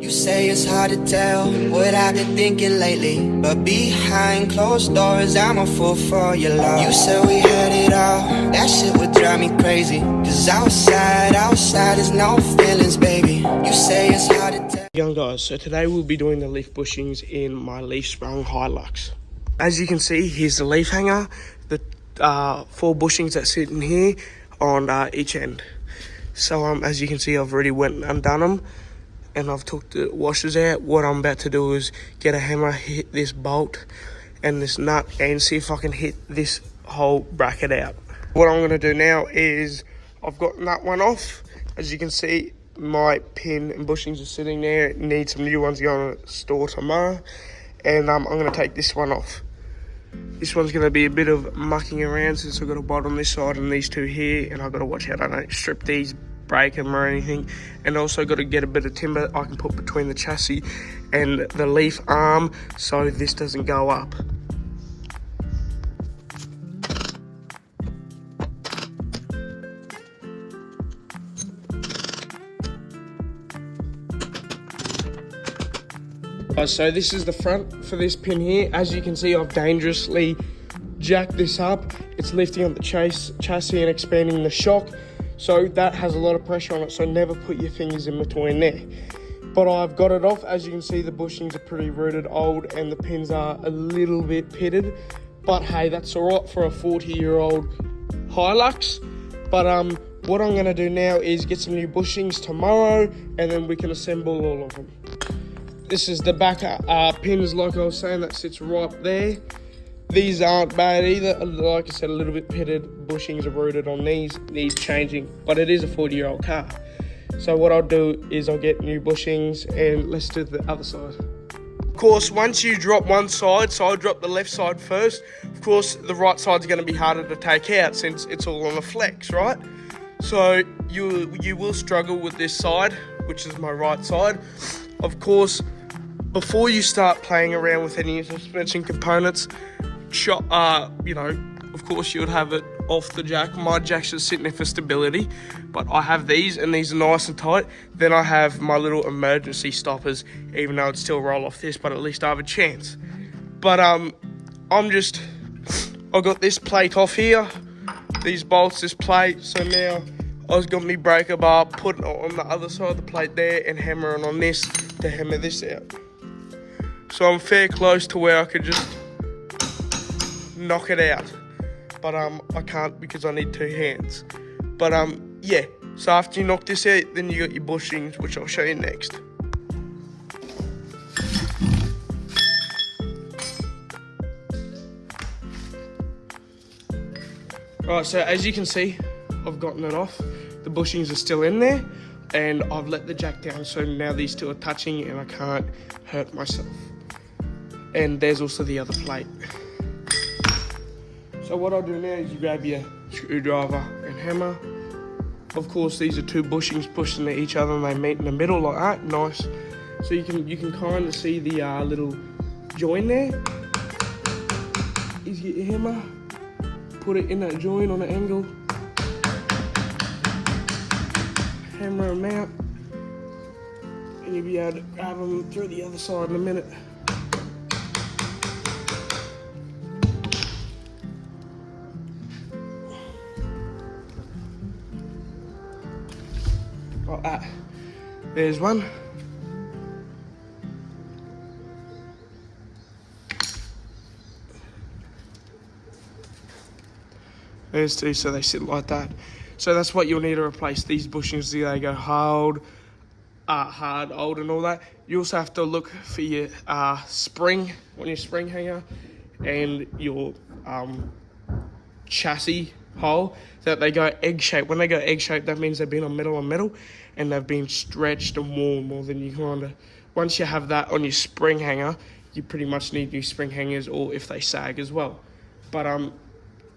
You say it's hard to tell what I've been thinking lately, but behind closed doors I'm a fool for your love. You said we had it all, that shit would drive me crazy, cause outside is no feelings, baby. You say it's hard to tell. Young guys, so today we'll be doing the leaf bushings in my leaf sprung Hilux. As you can see, here's the leaf hanger, the 4 bushings that sit in here on each end. So as you can see, I've already went and undone them, and I've took the washers out. What I'm about to do is get a hammer, hit this bolt and this nut, and see if I can hit this whole bracket out. What I'm going to do now is, I've got that one off. As you can see, my pin and bushings are sitting there. It needs some new ones going to store tomorrow, and I'm going to take this one off. This one's going to be a bit of mucking around since I've got a bolt on this side and these 2 here, and I've got to watch out I don't strip these, break them or anything. And also got to get a bit of timber I can put between the chassis and the leaf arm so this doesn't go up. So this is the front for this pin here. As you can see, I've dangerously jacked this up. It's lifting up the chassis and expanding the shock, so that has a lot of pressure on it, so never put your fingers in between there. But I've got it off. As you can see, the bushings are pretty rooted old and the pins are a little bit pitted, but hey, that's all right for a 40-year-old Hilux. But what I'm going to do now is get some new bushings tomorrow, and then we can assemble all of them. This is the back pins, like I was saying, that sits right there. These aren't bad either. Like I said, a little bit pitted. Bushings are rooted on these, needs changing, but it is a 40-year-old car. So what I'll do is I'll get new bushings, and let's do the other side. Of course, once you drop one side, so I'll drop the left side first. Of course, the right side's going to be harder to take out since it's all on a flex, right? So you will struggle with this side, which is my right side. Of course, before you start playing around with any suspension components, of course you would have it off the jack. My jack's just sitting there for stability, but I have these, and these are nice and tight. Then I have my little emergency stoppers, even though it'd still roll off this, but at least I have a chance. But I got this plate off here, these bolts, this plate. So now I've got my breaker bar, put it on the other side of the plate there, and hammering on this to hammer this out. So I'm fair close to where I could just knock it out, but I can't because I need 2 hands. But yeah, so after you knock this out, then you got your bushings, which I'll show you next. Right, so as you can see, I've gotten it off. The bushings are still in there, and I've let the jack down, so now these 2 are touching and I can't hurt myself. And there's also the other plate. So what I'll do now is you grab your screwdriver and hammer. Of course, these are 2 bushings pushed into each other and they meet in the middle like that. Nice. So you can kind of see the little join there. You get your hammer, put it in that joint on an angle, hammer them out, and you'll be able to grab them through the other side in a minute. Like that. There's one. There's 2, so they sit like that. So that's what you'll need to replace these bushings. They go hard, old and all that. You also have to look for your spring on your spring hanger and your chassis hole, that they go egg-shaped. When they go egg-shaped, that means they've been on metal, and they've been stretched and worn more than you kind of. Once you have that on your spring hanger, you pretty much need new spring hangers, or if they sag as well. But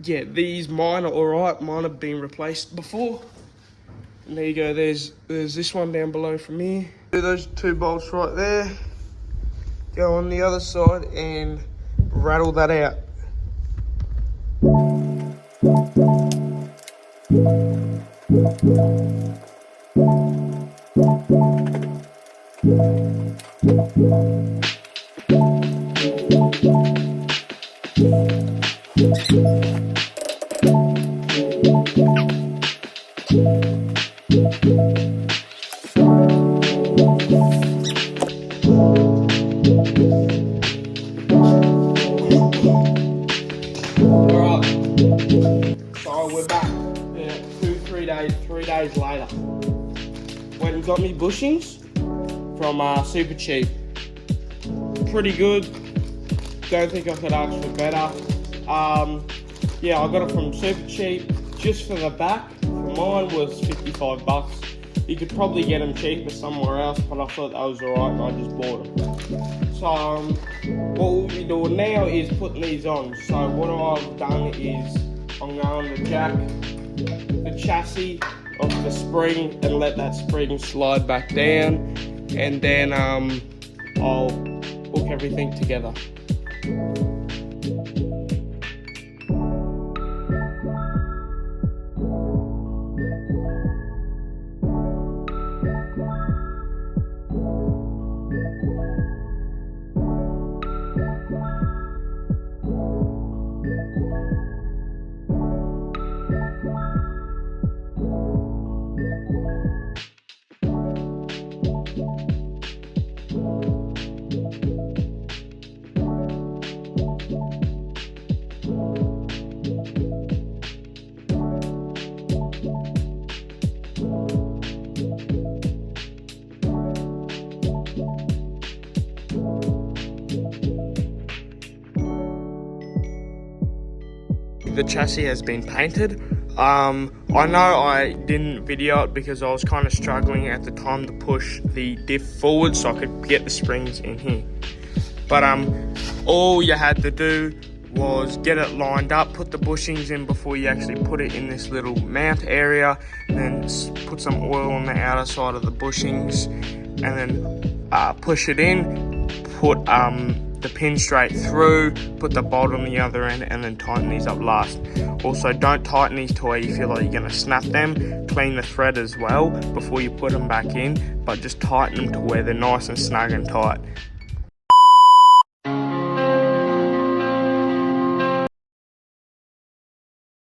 yeah, these mine are alright. Mine have been replaced before. And there you go. There's this one down below from here. Do those 2 bolts right there. Go on the other side and rattle that out. So we're back. Yeah, 3 days later. Went and got me bushings from Super Cheap. Pretty good. Don't think I could ask for better. Yeah, I got it from Super Cheap. Just for the back, for mine was $55. You could probably get them cheaper somewhere else, but I thought that was alright and I just bought them. So what we'll be doing now is putting these on. So what I've done is I'm going to jack the chassis off the spring and let that spring slide back down, and then I'll hook everything together. The chassis has been painted. I know I didn't video it because I was kind of struggling at the time to push the diff forward so I could get the springs in here. But all you had to do was get it lined up, put the bushings in before you actually put it in this little mount area, and then put some oil on the outer side of the bushings, and then push it in, put the pin straight through, put the bolt on the other end, and then tighten these up last. Also, don't tighten these to where you feel like you're going to snap them. Clean the thread as well before you put them back in, but just tighten them to where they're nice and snug and tight.